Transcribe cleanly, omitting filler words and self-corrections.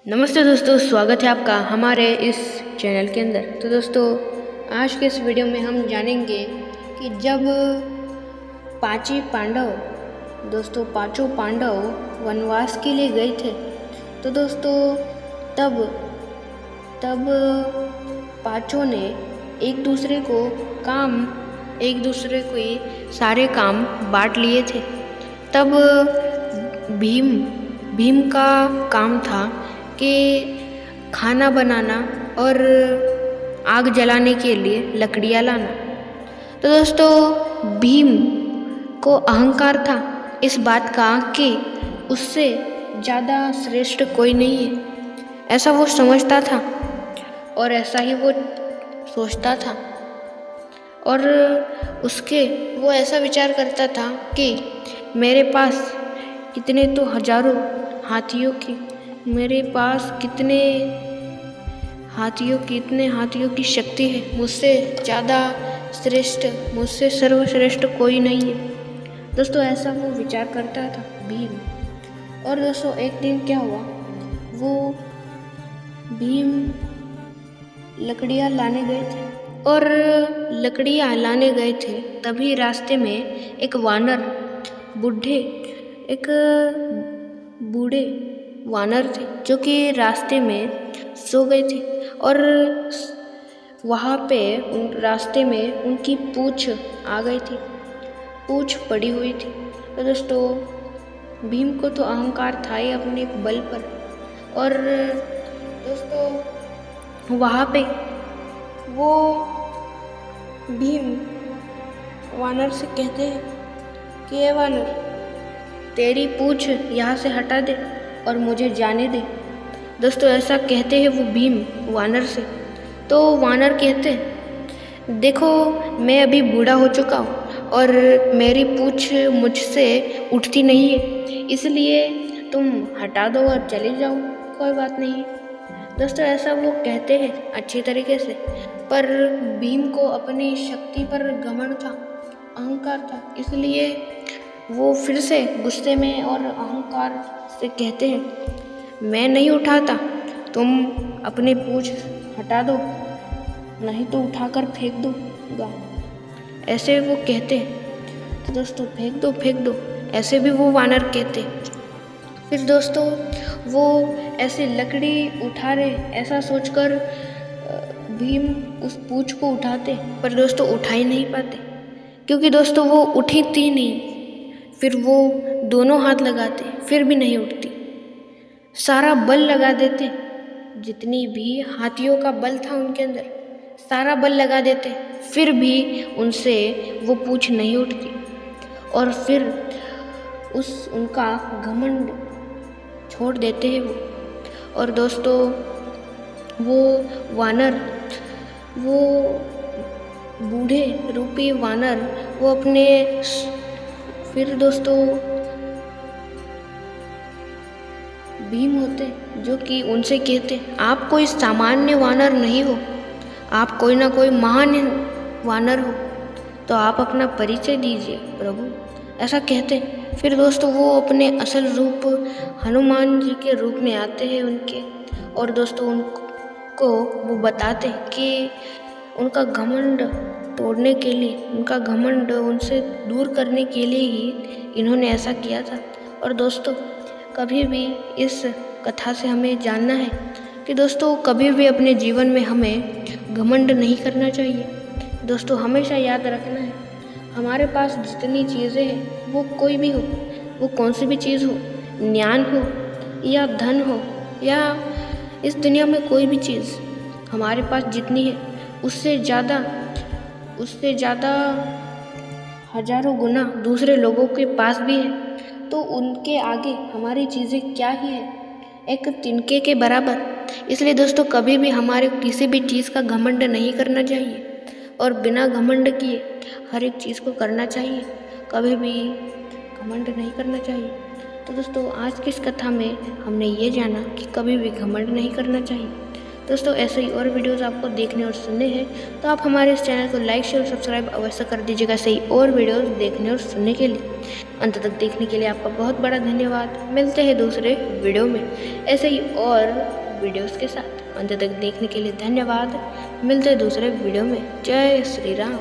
नमस्ते दोस्तों, स्वागत है आपका हमारे इस चैनल के अंदर। तो दोस्तों, आज के इस वीडियो में हम जानेंगे कि जब पांचों पांडव वनवास के लिए गए थे, तो दोस्तों तब पांचों ने एक दूसरे को सारे काम बांट लिए थे। तब भीम का काम था कि खाना बनाना और आग जलाने के लिए लकड़ियाँ लाना। तो दोस्तों, भीम को अहंकार था इस बात का कि उससे ज़्यादा श्रेष्ठ कोई नहीं है। ऐसा वो समझता था और ऐसा ही वो सोचता था, और वो ऐसा विचार करता था कि मेरे पास कितने तो हजारों हाथियों की शक्ति है। मुझसे ज़्यादा श्रेष्ठ, मुझसे सर्वश्रेष्ठ कोई नहीं है। दोस्तों, ऐसा वो विचार करता था भीम। और दोस्तों, एक दिन क्या हुआ, वो भीम लकड़ियाँ लाने गए थे, और लकड़ियाँ लाने गए थे तभी रास्ते में एक बूढ़े वानर थे जो कि रास्ते में सो गए थे, और वहाँ पे रास्ते में उनकी पूँछ आ गई थी, पूँछ पड़ी हुई थी। तो दोस्तों, भीम को तो अहंकार था ही अपने बल पर। और दोस्तों, वहाँ पे वो भीम वानर से कहते हैं कि ये वानर, तेरी पूँछ यहाँ से हटा दे और मुझे जाने दे। दोस्तों, ऐसा कहते हैं वो भीम वानर से। तो वानर कहते, देखो मैं अभी बूढ़ा हो चुका हूँ और मेरी पूँछ मुझसे उठती नहीं है, इसलिए तुम हटा दो और चले जाओ, कोई बात नहीं। दोस्तों, ऐसा वो कहते हैं अच्छी तरीके से, पर भीम को अपनी शक्ति पर घमंड था, अहंकार था, इसलिए वो फिर से गुस्से में और अहंकार से कहते हैं, मैं नहीं उठाता, तुम अपनी पूँछ हटा दो, नहीं तो उठाकर फेंक दूंगा। ऐसे वो कहते हैं। तो दोस्तों, फेंक दो, ऐसे भी वो वानर कहते। फिर दोस्तों, वो ऐसे लकड़ी उठा रहे, ऐसा सोचकर भीम उस पूँछ को उठाते, पर दोस्तों उठा ही नहीं पाते, क्योंकि दोस्तों वो उठी थी नहीं। फिर वो दोनों हाथ लगाते, फिर भी नहीं उठती। सारा बल लगा देते, जितनी भी हाथियों का बल था उनके अंदर, सारा बल लगा देते, फिर भी उनसे वो पूँछ नहीं उठती। और फिर उनका घमंड छोड़ देते हैं वो। और दोस्तों, वो बूढ़े रूपी वानर, वो अपने फिर दोस्तों भीम होते जो कि उनसे कहते, आप कोई सामान्य वानर नहीं हो, आप कोई ना कोई महान वानर हो, तो आप अपना परिचय दीजिए प्रभु, ऐसा कहते। फिर दोस्तों, वो अपने असल रूप हनुमान जी के रूप में आते हैं उनके, और दोस्तों उनको वो बताते कि उनका घमंड तोड़ने के लिए, उनका घमंड उनसे दूर करने के लिए ही इन्होंने ऐसा किया था। और दोस्तों, कभी भी इस कथा से हमें जानना है कि दोस्तों कभी भी अपने जीवन में हमें घमंड नहीं करना चाहिए। दोस्तों, हमेशा याद रखना है, हमारे पास जितनी चीज़ें हैं, वो कोई भी हो, वो कौन सी भी चीज़ हो, ज्ञान हो या धन हो या इस दुनिया में कोई भी चीज़ हमारे पास जितनी है, उससे ज़्यादा हजारों गुना दूसरे लोगों के पास भी है, तो उनके आगे हमारी चीज़ें क्या ही है, एक तिनके के बराबर। इसलिए दोस्तों, कभी भी हमारे किसी भी चीज़ का घमंड नहीं करना चाहिए, और बिना घमंड किए हर एक चीज़ को करना चाहिए, कभी भी घमंड नहीं करना चाहिए। तो दोस्तों, आज की इस कथा में हमने ये जाना कि कभी भी घमंड नहीं करना चाहिए, दोस्तों ऐसे ही और वीडियोस आपको देखने और सुनने हैं तो आप हमारे इस चैनल को लाइक शेयर और सब्सक्राइब अवश्य कर दीजिएगा, सही और वीडियोस देखने और सुनने के लिए। अंत तक देखने के लिए आपका बहुत बड़ा धन्यवाद। मिलते हैं दूसरे वीडियो में ऐसे ही और वीडियोस के साथ। अंत तक देखने के लिए धन्यवाद। मिलते हैं दूसरे वीडियो में। जय श्री राम।